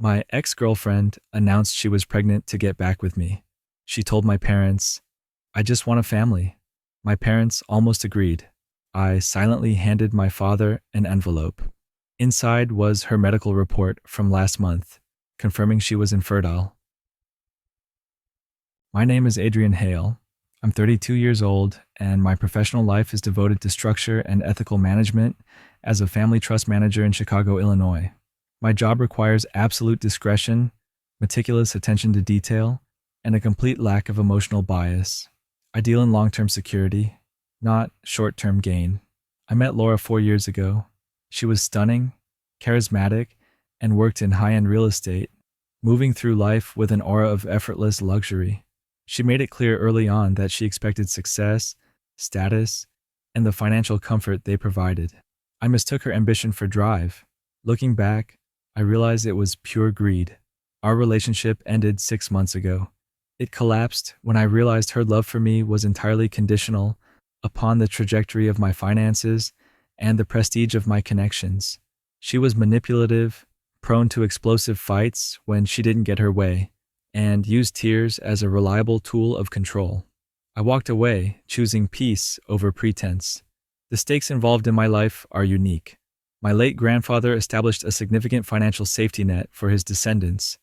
My ex-girlfriend announced she was pregnant to get back with me. She told my parents, "I just want a family." My parents almost agreed. I silently handed my father an envelope. Inside was her medical report from last month, confirming she was infertile. My name is Adrian Hale. I'm 32 years old, and my professional life is devoted to structure and ethical management as a family trust manager in Chicago, Illinois. My job requires absolute discretion, meticulous attention to detail, and a complete lack of emotional bias. I deal in long-term security, not short-term gain. I met Laura 4 years ago. She was stunning, charismatic, and worked in high-end real estate, moving through life with an aura of effortless luxury. She made it clear early on that she expected success, status, and the financial comfort they provided. I mistook her ambition for drive. Looking back, I realized it was pure greed. Our relationship ended 6 months ago. It collapsed when I realized her love for me was entirely conditional upon the trajectory of my finances and the prestige of my connections. She was manipulative, prone to explosive fights when she didn't get her way, and used tears as a reliable tool of control. I walked away, choosing peace over pretense. The stakes involved in my life are unique. My late grandfather established a significant financial safety net for his descendants,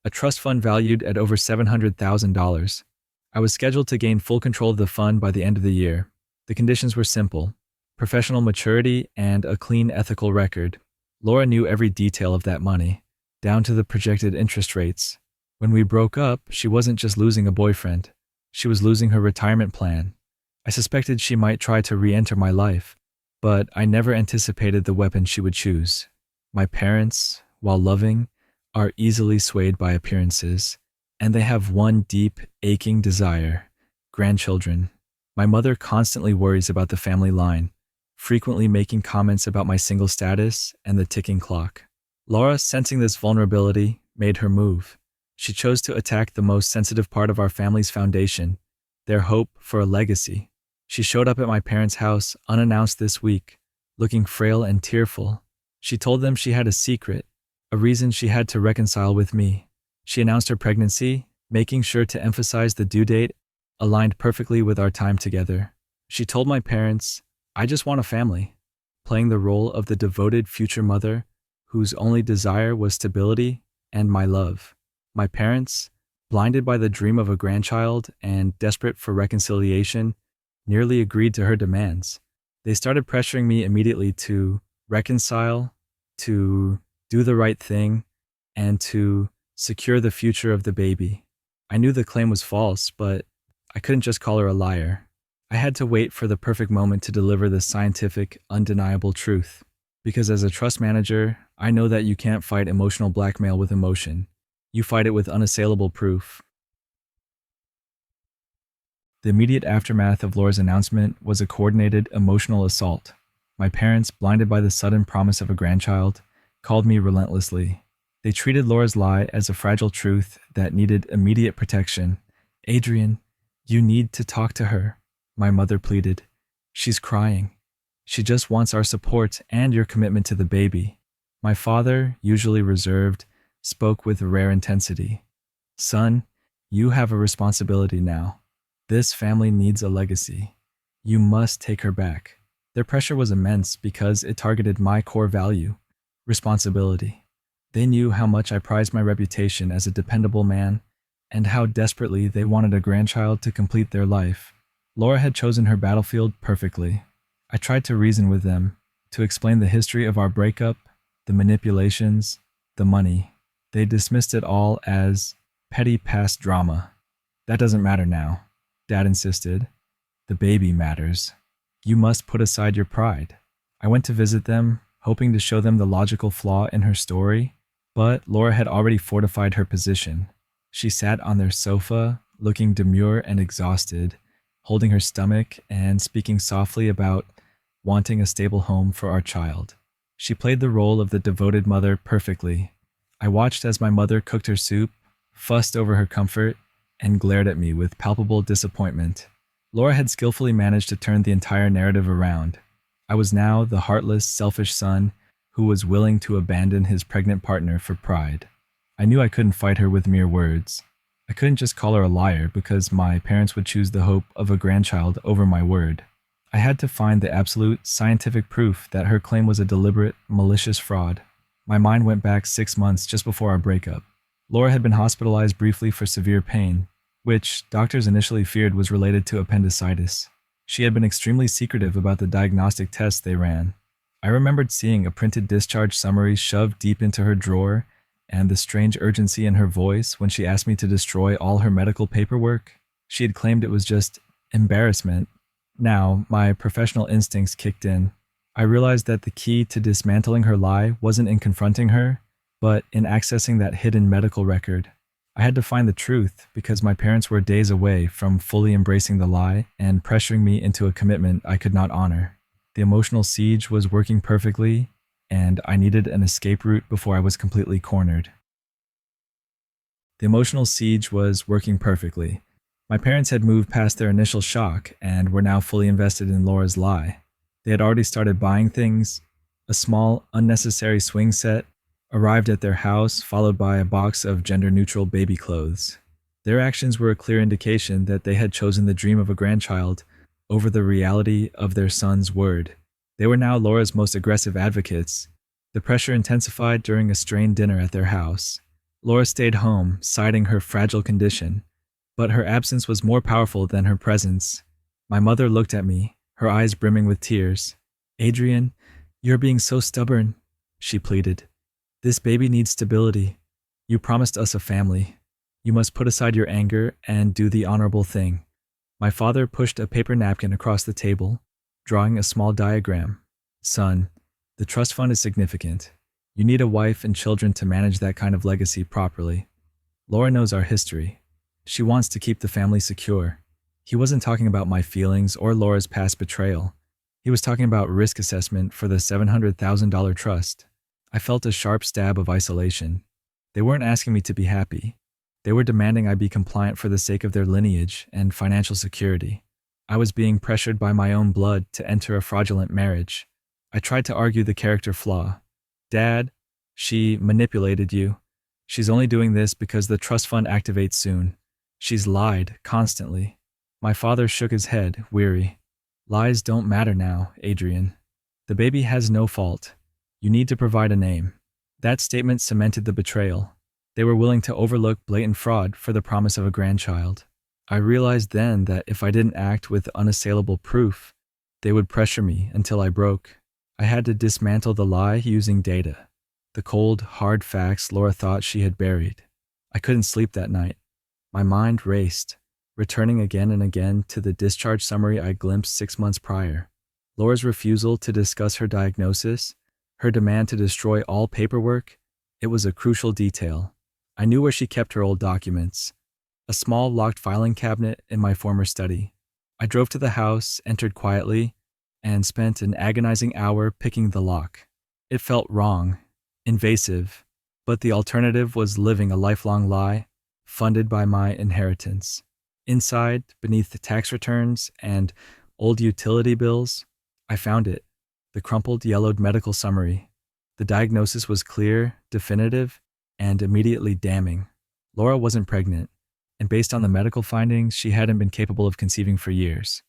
a trust fund valued at over $700,000. I was scheduled to gain full control of the fund by the end of the year. The conditions were simple: professional maturity and a clean ethical record. Laura knew every detail of that money, down to the projected interest rates. When we broke up, she wasn't just losing a boyfriend. She was losing her retirement plan. I suspected she might try to re-enter my life, but I never anticipated the weapon she would choose. My parents, while loving, are easily swayed by appearances, and they have one deep, aching desire: grandchildren. My mother constantly worries about the family line, frequently making comments about my single status and the ticking clock. Laura, sensing this vulnerability, made her move. She chose to attack the most sensitive part of our family's foundation, their hope for a legacy. She showed up at my parents' house unannounced this week, looking frail and tearful. She told them she had a secret, a reason she had to reconcile with me. She announced her pregnancy, making sure to emphasize the due date aligned perfectly with our time together. She told my parents, "I just want a family," playing the role of the devoted future mother whose only desire was stability and my love. My parents, blinded by the dream of a grandchild and desperate for reconciliation, nearly agreed to her demands. They started pressuring me immediately to reconcile, to do the right thing, and to secure the future of the baby. I knew the claim was false, but I couldn't just call her a liar. I had to wait for the perfect moment to deliver the scientific, undeniable truth. Because as a trust manager, I know that you can't fight emotional blackmail with emotion. You fight it with unassailable proof. The immediate aftermath of Laura's announcement was a coordinated emotional assault. My parents, blinded by the sudden promise of a grandchild, called me relentlessly. They treated Laura's lie as a fragile truth that needed immediate protection. "Adrian, you need to talk to her," my mother pleaded. "She's crying. She just wants our support and your commitment to the baby." My father, usually reserved, spoke with rare intensity. "Son, you have a responsibility now. This family needs a legacy. You must take her back." Their pressure was immense because it targeted my core value: responsibility. They knew how much I prized my reputation as a dependable man and how desperately they wanted a grandchild to complete their life. Laura had chosen her battlefield perfectly. I tried to reason with them, to explain the history of our breakup, the manipulations, the money. They dismissed it all as petty past drama. "That doesn't matter now," Dad insisted. "The baby matters. You must put aside your pride." I went to visit them, hoping to show them the logical flaw in her story, but Laura had already fortified her position. She sat on their sofa, looking demure and exhausted, holding her stomach and speaking softly about wanting a stable home for our child. She played the role of the devoted mother perfectly. I watched as my mother cooked her soup, fussed over her comfort, and glared at me with palpable disappointment. Laura had skillfully managed to turn the entire narrative around. I was now the heartless, selfish son who was willing to abandon his pregnant partner for pride. I knew I couldn't fight her with mere words. I couldn't just call her a liar because my parents would choose the hope of a grandchild over my word. I had to find the absolute scientific proof that her claim was a deliberate, malicious fraud. My mind went back 6 months just before our breakup. Laura had been hospitalized briefly for severe pain, which doctors initially feared was related to appendicitis. She had been extremely secretive about the diagnostic tests they ran. I remembered seeing a printed discharge summary shoved deep into her drawer and the strange urgency in her voice when she asked me to destroy all her medical paperwork. She had claimed it was just embarrassment. Now, my professional instincts kicked in. I realized that the key to dismantling her lie wasn't in confronting her, but in accessing that hidden medical record. I had to find the truth because my parents were days away from fully embracing the lie and pressuring me into a commitment I could not honor. The emotional siege was working perfectly, and I needed an escape route before I was completely cornered. The emotional siege was working perfectly. My parents had moved past their initial shock and were now fully invested in Laura's lie. They had already started buying things. A small, unnecessary swing set arrived at their house, followed by a box of gender-neutral baby clothes. Their actions were a clear indication that they had chosen the dream of a grandchild over the reality of their son's word. They were now Laura's most aggressive advocates. The pressure intensified during a strained dinner at their house. Laura stayed home, citing her fragile condition, but her absence was more powerful than her presence. My mother looked at me, her eyes brimming with tears. "Adrian, you're being so stubborn," she pleaded. "This baby needs stability. You promised us a family. You must put aside your anger and do the honorable thing." My father pushed a paper napkin across the table, drawing a small diagram. "Son, the trust fund is significant. You need a wife and children to manage that kind of legacy properly. Laura knows our history. She wants to keep the family secure." He wasn't talking about my feelings or Laura's past betrayal. He was talking about risk assessment for the $700,000 trust. I felt a sharp stab of isolation. They weren't asking me to be happy. They were demanding I be compliant for the sake of their lineage and financial security. I was being pressured by my own blood to enter a fraudulent marriage. I tried to argue the character flaw. "Dad, she manipulated you. She's only doing this because the trust fund activates soon. She's lied constantly." My father shook his head, weary. "Lies don't matter now, Adrian. The baby has no fault. You need to provide a name." That statement cemented the betrayal. They were willing to overlook blatant fraud for the promise of a grandchild. I realized then that if I didn't act with unassailable proof, they would pressure me until I broke. I had to dismantle the lie using data, the cold, hard facts Laura thought she had buried. I couldn't sleep that night. My mind raced, returning again and again to the discharge summary I glimpsed 6 months prior. Laura's refusal to discuss her diagnosis, her demand to destroy all paperwork, it was a crucial detail. I knew where she kept her old documents, a small locked filing cabinet in my former study. I drove to the house, entered quietly, and spent an agonizing hour picking the lock. It felt wrong, invasive, but the alternative was living a lifelong lie, funded by my inheritance. Inside, beneath the tax returns and old utility bills, I found it, the crumpled yellowed medical summary. The diagnosis was clear, definitive, and immediately damning. Laura wasn't pregnant, and based on the medical findings, she hadn't been capable of conceiving for years.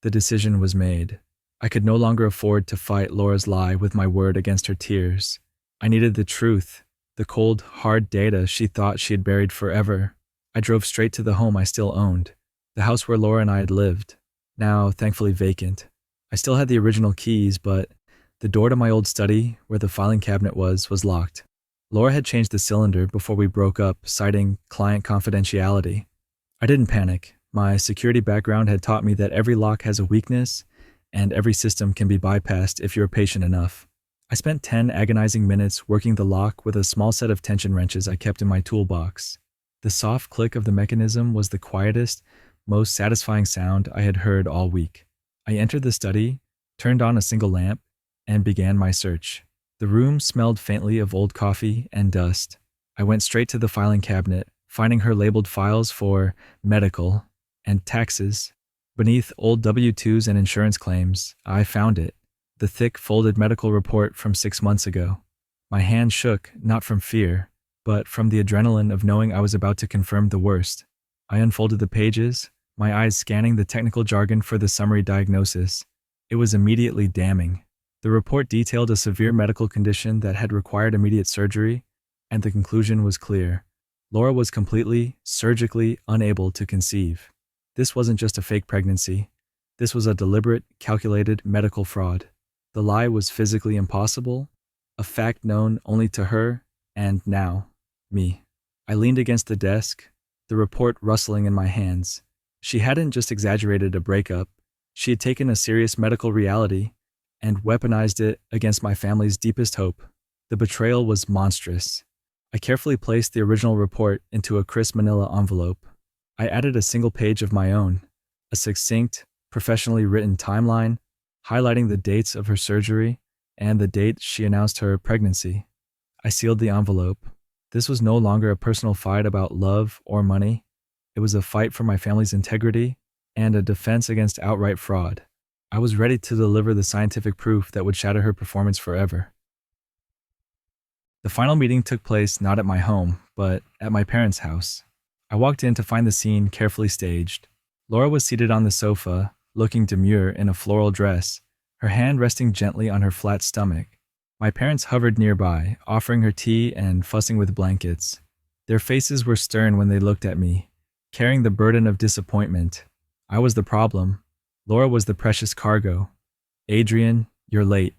The decision was made. I could no longer afford to fight Laura's lie with my word against her tears. I needed the truth, the cold, hard data she thought she had buried forever. I drove straight to the home I still owned, the house where Laura and I had lived, now thankfully vacant. I still had the original keys, but the door to my old study, where the filing cabinet was locked. Laura had changed the cylinder before we broke up, citing client confidentiality. I didn't panic. My security background had taught me that every lock has a weakness, and every system can be bypassed if you're patient enough. I spent 10 agonizing minutes working the lock with a small set of tension wrenches I kept in my toolbox. The soft click of the mechanism was the quietest, most satisfying sound I had heard all week. I entered the study, turned on a single lamp, and began my search. The room smelled faintly of old coffee and dust. I went straight to the filing cabinet, finding her labeled files for medical and taxes. Beneath old W-2s and insurance claims, I found it, the thick folded medical report from 6 months ago. My hand shook, not from fear, but from the adrenaline of knowing I was about to confirm the worst. I unfolded the pages, my eyes scanning the technical jargon for the summary diagnosis. It was immediately damning. The report detailed a severe medical condition that had required immediate surgery, and the conclusion was clear. Laura was completely, surgically unable to conceive. This wasn't just a fake pregnancy. This was a deliberate, calculated medical fraud. The lie was physically impossible, a fact known only to her, and now, me. I leaned against the desk, the report rustling in my hands. She hadn't just exaggerated a breakup, she had taken a serious medical reality and weaponized it against my family's deepest hope. The betrayal was monstrous. I carefully placed the original report into a crisp manila envelope. I added a single page of my own, a succinct, professionally written timeline, highlighting the dates of her surgery and the date she announced her pregnancy. I sealed the envelope. This was no longer a personal fight about love or money. It was a fight for my family's integrity and a defense against outright fraud. I was ready to deliver the scientific proof that would shatter her performance forever. The final meeting took place not at my home, but at my parents' house. I walked in to find the scene carefully staged. Laura was seated on the sofa, looking demure in a floral dress, her hand resting gently on her flat stomach. My parents hovered nearby, offering her tea and fussing with blankets. Their faces were stern when they looked at me, carrying the burden of disappointment. I was the problem. Laura was the precious cargo. "Adrian, you're late,"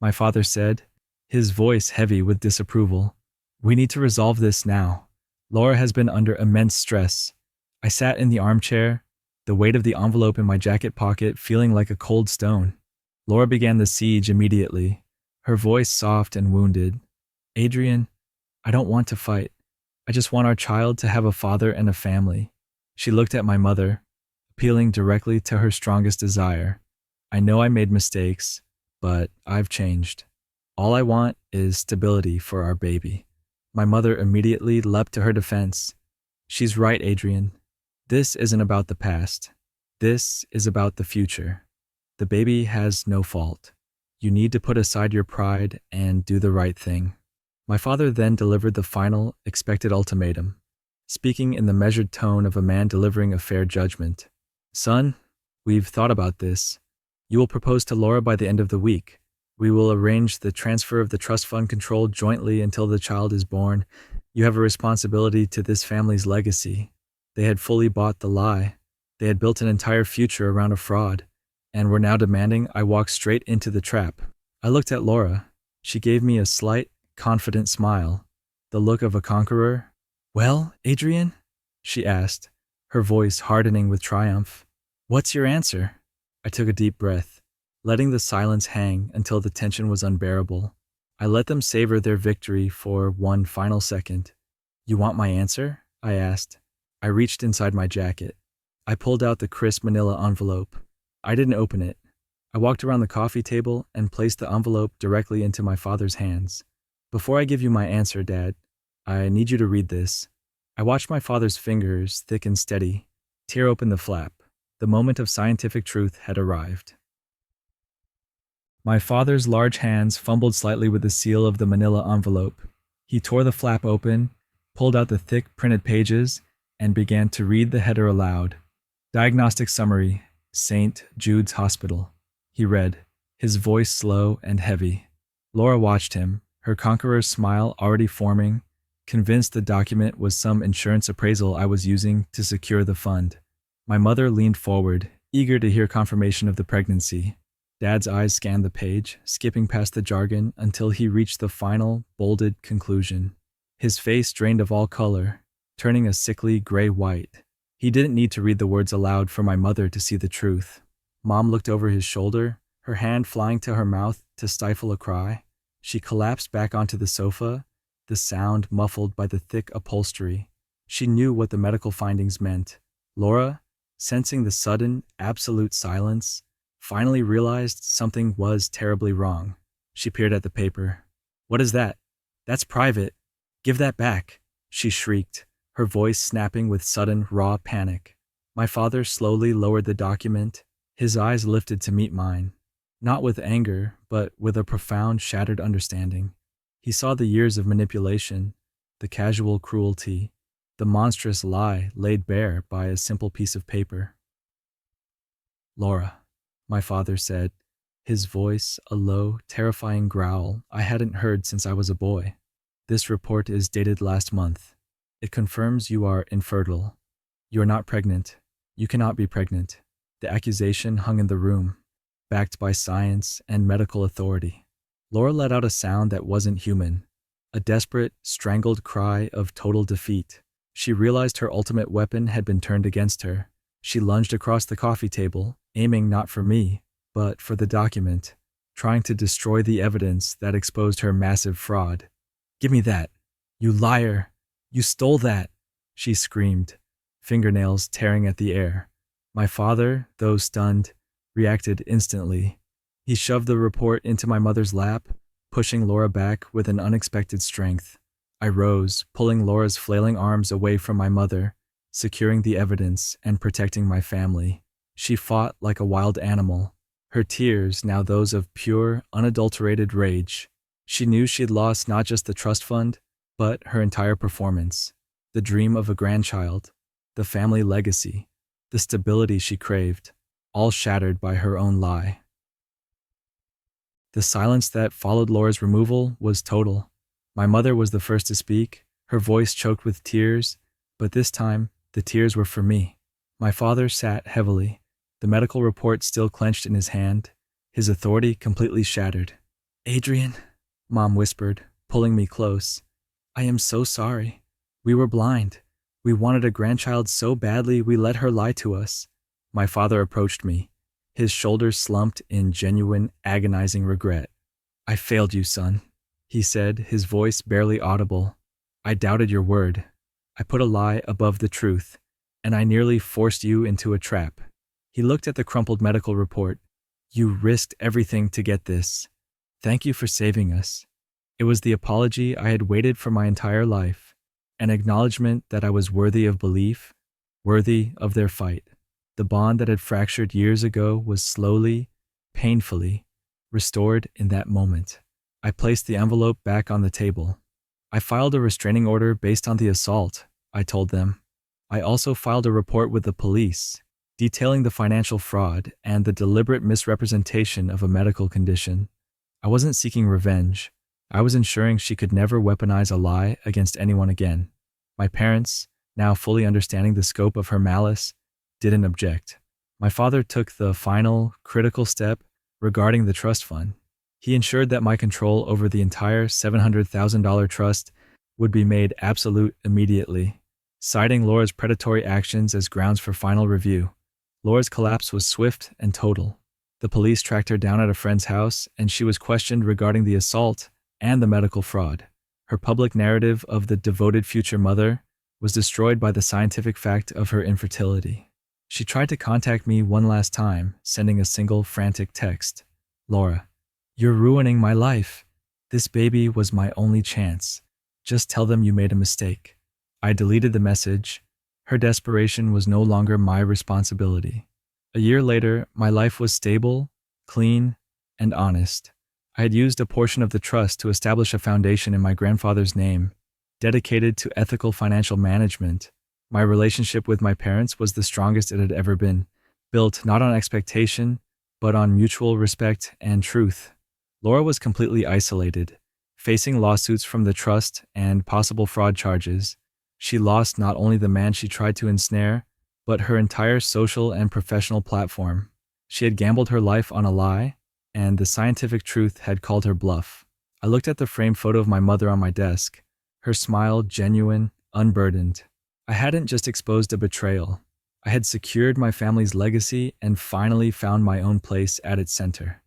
my father said, his voice heavy with disapproval. "We need to resolve this now. Laura has been under immense stress." I sat in the armchair, the weight of the envelope in my jacket pocket feeling like a cold stone. Laura began the siege immediately, her voice soft and wounded. "Adrian, I don't want to fight. I just want our child to have a father and a family." She looked at my mother, appealing directly to her strongest desire. "I know I made mistakes, but I've changed. All I want is stability for our baby." My mother immediately leapt to her defense. "She's right, Adrian. This isn't about the past. This is about the future. The baby has no fault. You need to put aside your pride and do the right thing." My father then delivered the final, expected ultimatum, speaking in the measured tone of a man delivering a fair judgment. "Son, we've thought about this. You will propose to Laura by the end of the week. We will arrange the transfer of the trust fund control jointly until the child is born. You have a responsibility to this family's legacy." They had fully bought the lie. They had built an entire future around a fraud, and were now demanding I walk straight into the trap. I looked at Laura. She gave me a slight, confident smile, the look of a conqueror. "Well, Adrian?" she asked, her voice hardening with triumph. "What's your answer?" I took a deep breath, letting the silence hang until the tension was unbearable. I let them savor their victory for one final second. "You want my answer?" I asked. I reached inside my jacket. I pulled out the crisp manila envelope. I didn't open it. I walked around the coffee table and placed the envelope directly into my father's hands. "Before I give you my answer, Dad, I need you to read this." I watched my father's fingers, thick and steady, tear open the flap. The moment of scientific truth had arrived. My father's large hands fumbled slightly with the seal of the manila envelope. He tore the flap open, pulled out the thick printed pages, and began to read the header aloud. "Diagnostic summary, St. Jude's Hospital," he read, his voice slow and heavy. Laura watched him, her conqueror's smile already forming, convinced the document was some insurance appraisal I was using to secure the fund. My mother leaned forward, eager to hear confirmation of the pregnancy. Dad's eyes scanned the page, skipping past the jargon until he reached the final, bolded conclusion. His face drained of all color, turning a sickly gray-white. He didn't need to read the words aloud for my mother to see the truth. Mom looked over his shoulder, her hand flying to her mouth to stifle a cry. She collapsed back onto the sofa, the sound muffled by the thick upholstery. She knew what the medical findings meant. Laura, sensing the sudden, absolute silence, finally realized something was terribly wrong. She peered at the paper. "What is that? That's private. Give that back," she shrieked, her voice snapping with sudden, raw panic. My father slowly lowered the document, his eyes lifted to meet mine, not with anger, but with a profound, shattered understanding. He saw the years of manipulation, the casual cruelty, the monstrous lie laid bare by a simple piece of paper. "Laura," my father said, his voice a low, terrifying growl I hadn't heard since I was a boy. "This report is dated last month. It confirms you are infertile. You are not pregnant. You cannot be pregnant." The accusation hung in the room, backed by science and medical authority. Laura let out a sound that wasn't human, a desperate, strangled cry of total defeat. She realized her ultimate weapon had been turned against her. She lunged across the coffee table, aiming not for me, but for the document, trying to destroy the evidence that exposed her massive fraud. "Give me that! You liar! You stole that!" she screamed, fingernails tearing at the air. My father, though stunned, reacted instantly. He shoved the report into my mother's lap, pushing Laura back with an unexpected strength. I rose, pulling Laura's flailing arms away from my mother, securing the evidence and protecting my family. She fought like a wild animal, her tears now those of pure, unadulterated rage. She knew she'd lost not just the trust fund, but her entire performance, the dream of a grandchild, the family legacy, the stability she craved, all shattered by her own lie. The silence that followed Laura's removal was total. My mother was the first to speak, her voice choked with tears, but this time, the tears were for me. My father sat heavily, the medical report still clenched in his hand, his authority completely shattered. "Adrian," Mom whispered, pulling me close. "I am so sorry. We were blind. We wanted a grandchild so badly we let her lie to us." My father approached me, his shoulders slumped in genuine, agonizing regret. "I failed you, son," he said, his voice barely audible. "I doubted your word. I put a lie above the truth, and I nearly forced you into a trap." He looked at the crumpled medical report. "You risked everything to get this. Thank you for saving us." It was the apology I had waited for my entire life, an acknowledgement that I was worthy of belief, worthy of their fight. The bond that had fractured years ago was slowly, painfully, restored in that moment. I placed the envelope back on the table. "I filed a restraining order based on the assault," I told them. "I also filed a report with the police, detailing the financial fraud and the deliberate misrepresentation of a medical condition. I wasn't seeking revenge. I was ensuring she could never weaponize a lie against anyone again." My parents, now fully understanding the scope of her malice, didn't object. My father took the final, critical step regarding the trust fund. He ensured that my control over the entire $700,000 trust would be made absolute immediately, citing Laura's predatory actions as grounds for final review. Laura's collapse was swift and total. The police tracked her down at a friend's house, and she was questioned regarding the assault and the medical fraud. Her public narrative of the devoted future mother was destroyed by the scientific fact of her infertility. She tried to contact me one last time, sending a single frantic text. "Laura, you're ruining my life. This baby was my only chance. Just tell them you made a mistake." I deleted the message. Her desperation was no longer my responsibility. A year later, my life was stable, clean, and honest. I had used a portion of the trust to establish a foundation in my grandfather's name, dedicated to ethical financial management. My relationship with my parents was the strongest it had ever been, built not on expectation, but on mutual respect and truth. Laura was completely isolated, facing lawsuits from the trust and possible fraud charges. She lost not only the man she tried to ensnare, but her entire social and professional platform. She had gambled her life on a lie, and the scientific truth had called her bluff. I looked at the framed photo of my mother on my desk, her smile genuine, unburdened. I hadn't just exposed a betrayal. I had secured my family's legacy and finally found my own place at its center.